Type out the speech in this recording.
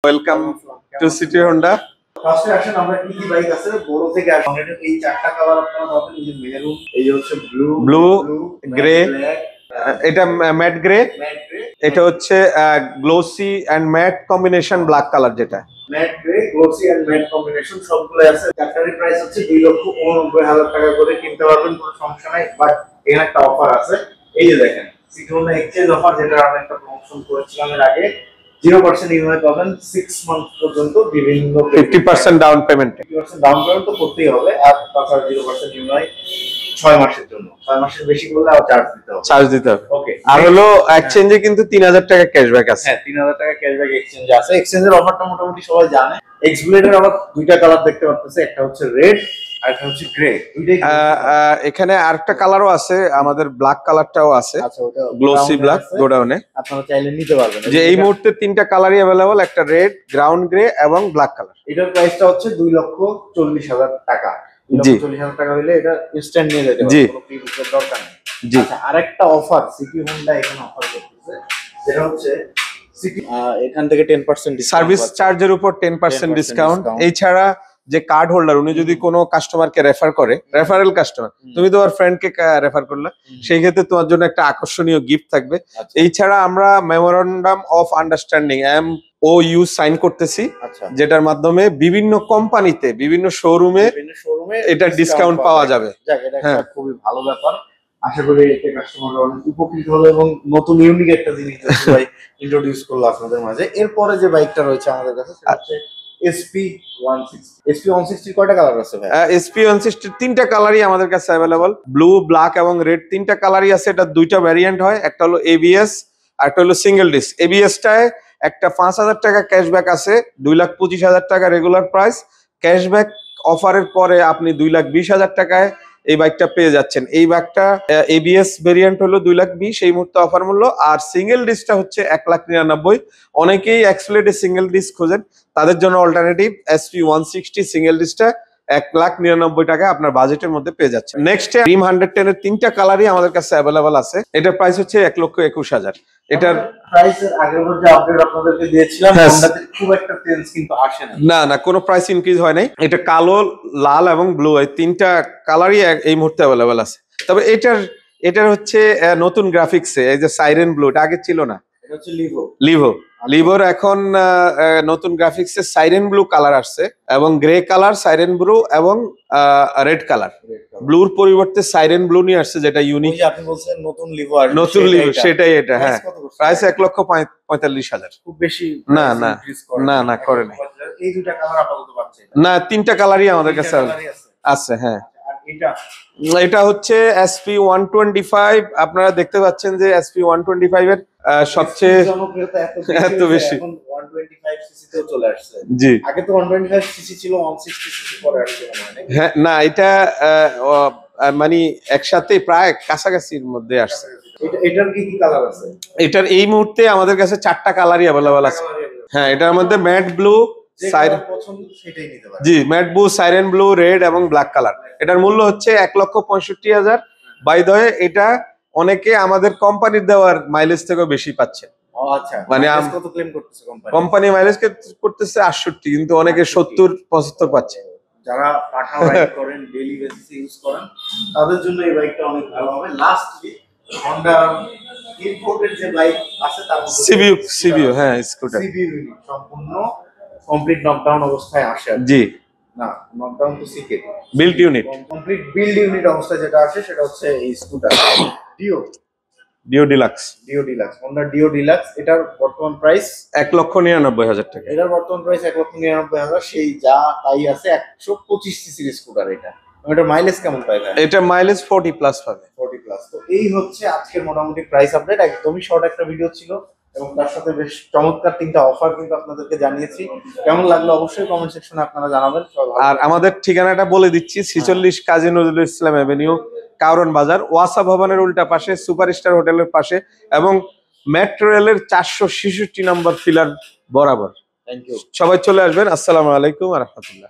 Welcome to city Honda. ফার্স্টে আসেন আমরা কি কি বাইক আছে বড় থেকে আসেন। এই চারটা কালার আপনারা পাবেন, এই যে মেরুন, এই যে হচ্ছে ব্লু, গ্রে, এটা ম্যাট গ্রে, এটা হচ্ছে glossy and matte combination black colour, যেটা matte grey, glossy and matte combination সবগুলো আছে। চারটার প্রাইস হচ্ছে 2,89,000 টাকা করে কিনতে পারবেন, কোনো সমস্যা নাই। বাট এখানে একটা অফার আছে, এই যে দেখেন সিটি হোন্ডা এক্সচেঞ্জ অফার, যেটা আমরা একটা প্রমোশন করেছিলাম এর আগে। 0% ইএমআই পাবেন 6 মান্থ পর্যন্ত, বিভিন্ন 50% ডাউন পেমেন্ট। 50% ডাউন পেমেন্ট তো করতেই হবে, আর তাছাড়া 0% ইএমআই 6 মাসের জন্য। 6 মাসের বেশি করলে আর চার্জ দিতে হবে। ওকে, আর হলো এক্সচেঞ্জে কিন্তু 3000 টাকা ক্যাশব্যাক আছে। হ্যাঁ, 3000 টাকা ক্যাশব্যাক এক্সচেঞ্জে আছে। এক্সচেঞ্জের অফারটা মোটামুটি সবাই জানে। এক্স ব্লেডের আবার দুইটা কালার দেখতে পাচ্ছেন, একটা হচ্ছে রেড আর একটা হচ্ছে গ্রে। দুইটাই এখানে আরেকটা কালারও আছে, আমাদের ব্ল্যাক কালারটাও আছে। আচ্ছা, ওটা গ্লোসি ব্ল্যাক গোডাউনে আপনারা চাইলে নিতে পারবেন। যে এই মুহূর্তে তিনটা কালারই अवेलेबल, একটা রেড, গ্রাউন্ড গ্রে এবং ব্ল্যাক কালার। এটার প্রাইসটা হচ্ছে 2,40,000 টাকা। 2,40,000 টাকা হলে এটা ইনস্ট্যান্ট নিয়ে যেতে পারবেন, কোনো প্রি বুকের দরকার নেই। জি, আচ্ছা, আরেকটা অফার সিটি হোন্ডা এখানে অফার করতেছে, যেটা হচ্ছে সিটি এখান থেকে 10% সার্ভিস চার্জের উপর 10% ডিসকাউন্ট। এছাড়া যে কার্ড হোল্ডার, উনি যদি কোনো কাস্টমারকে রেফার করে, রেফারেল কাস্টমার, তুমি তোমার ফ্রেন্ডকে রেফার করলে, সেই ক্ষেত্রে তোমার জন্য একটা আকর্ষণীয় গিফট থাকবে। এছাড়া আমরা memorandum of understanding MOU sign করতেছি, যেটার মাধ্যমে বিভিন্ন কোম্পানিতে, বিভিন্ন শোরুমে এটা ডিসকাউন্ট পাওয়া যাবে। হ্যাঁ, খুবই ভালো ব্যাপার। আশা করি এতে কাস্টমাররা অনেক উপকৃত হবে এবং নতুন ইউনিক একটা জিনিস ভাই ইন্ট্রোডিউস করলো আপনাদের মাঝে। এরপরে যে বাইকটা রয়েছে আমাদের কাছে, সেটা হচ্ছে SP160 কয়টা কালার আছে ভাই? SP160 তিনটা কালারই আমাদের কাছে अवेलेबल, ব্লু, ব্ল্যাক এবং রেড, তিনটা কালারই আছে। এটা দুইটা ভ্যারিয়েন্ট হয়, একটা হলো ABS আর একটা হলো সিঙ্গেল ডিস্ক। ABS টায় একটা 5,000 টাকা ক্যাশব্যাক আছে, 2,25,000 টাকা রেগুলার প্রাইস। ক্যাশব্যাক অফারের পরে আপনি 2,20,000 টাকায় এই বাইকটা পেয়ে যাচ্ছেন। এই বাইকটা ABS ভেরিয়েন্ট হলো 2,20,000 এই মুহূর্তে অফার মূল্য, আর সিঙ্গেল ডিস্কটা হচ্ছে 1,99,000। অনেকেই এক্সপ্লেডে সিঙ্গেল ডিস্ক খোঁজেন, তাদের জন্য অল্টারনেটিভ SP160 সিঙ্গেল ডিস্কটা 1,99,000 টাকায় আপনার বাজেটের মধ্যে পেয়ে যাচ্ছে। নেক্সট ড্রিম 110 এর তিনটা কালারই আমাদের কাছে অ্যাভেলেবল আছে। এটার প্রাইস হচ্ছে 1,21,000। এটার প্রাইসের আগের বার যে আপডেট আপনাদেরকে দিয়েছিলাম, হোন্ডাতে খুব একটা চেঞ্জ কিন্তু আসে না। না, কোনো প্রাইস ইনক্রিজ হয় নাই। এটা কালো, লাল এবং ব্লু, এই তিনটা কালারই এই মুহূর্তে অ্যাভেলেবল আছে। তবে এটার হচ্ছে নতুন গ্রাফিক্সে, এই যে সাইরেন ব্লু, এটা আগে ছিল না। এটা হচ্ছে লিভোর এখন নতুন গ্রাফিক্সে সাইরেন ব্লু কালার আসছে, এবং গ্রে কালার, সাইরেন ব্লু এবং রেড কালার। ব্লুর পরিবর্তে সাইরেন ব্লু নিয়ে আসছে, যেটা ইউনিক। আপনি বলছেন নতুন লিভো, সেটাই এটা। হ্যাঁ, প্রাইস 1,45,000। খুব বেশি না করে নাই। এই দুইটা কালার আপাতত পাচ্ছেন না, তিনটা কালারই আমাদের কাছে আছে। হ্যাঁ, এটা হচ্ছে SP125। আপনারা দেখতে পাচ্ছেন যে SP125 এর সবচেয়ে জনপ্রিয়তা এত বেশি, এখন 125 সিসি তেও চলে আসছে। জি, আগে তো 125 সিসি ছিল, 160 সিসি পরে আসছে মানে। হ্যাঁ, না, এটা মানে একসাথে প্রায় কাছাকাছির মধ্যে আসছে। এটার কি কালার আছে? এটার এই মুহূর্তে আমাদের কাছে 4টা কালারই अवेलेबल আছে। হ্যাঁ, এটার মধ্যে ম্যাট ব্লু, জি, matte blue, siren blue, red এবং ব্ল্যাক কালার। এটার মূল্য হচ্ছে 1,65,000। বাই দ্য ওয়ে, এটা অনেকে আমাদের কোম্পানির দেওয়ার মাইলেজ থেকেও বেশি পাচ্ছে। মানে কোম্পানি মাইলেজ করতেছে 68, কিন্তু অনেকে 70-75 পাচ্ছে। যারা পাঠাও রাইড করেন, ডেইলি বেসিসে ইউজ করেন, তাদের জন্য এই বাইকটা অনেক ভালো হবে। লাস্টলি Honda ইম্পোর্টেড যে বাইক আছে, তার মধ্যে সিবিউ, হ্যাঁ, স্কুটার সিবিউ সম্পূর্ণ কমপ্লিট নকডাউন অবস্থায় আসে। জি, না, নকডাউন তো CK build unit, complete build unit অবস্থায় যেটা আসে, সেটা হচ্ছে এই scooter Dio deluxe. Honda Dio deluxe. এটার বর্তমান প্রাইস 1,99,000 টাকা। এটার বর্তমান প্রাইস 1,99,000। সেই যা তাই আছে। 125 সিসির স্কুটার এটা। এটা মাইলেজ কেমন পায়? এটা মাইলেজ 40+ পাবে। 40+। তো এই হচ্ছে আজকের মোটামুটি প্রাইস আপডেট। একদমই শর্ট একটা ভিডিও ছিল, এবং তার সাথে বেশ চমৎকার তিনটা অফার কিন্তু আপনাদেরকে জানিয়েছি। কেমন লাগলো অবশ্যই কমেন্ট সেকশনে আপনারা জানাবেন। আর আমাদের ঠিকানাটা বলে দিচ্ছি, 46 কাজী নজরুল ইসলাম এভিনিউ, কারওয়ান বাজার, ওয়াসা ভবনের উল্টা পাশে, সুপারস্টার হোটেলের পাশে, এবং মেট্রো রেলের 466 নম্বর পিলার বরাবর। থ্যাংক ইউ, সবাই চলে আসবেন। আসসালামু আলাইকুম ওয়া রাহমাতুল্লাহ।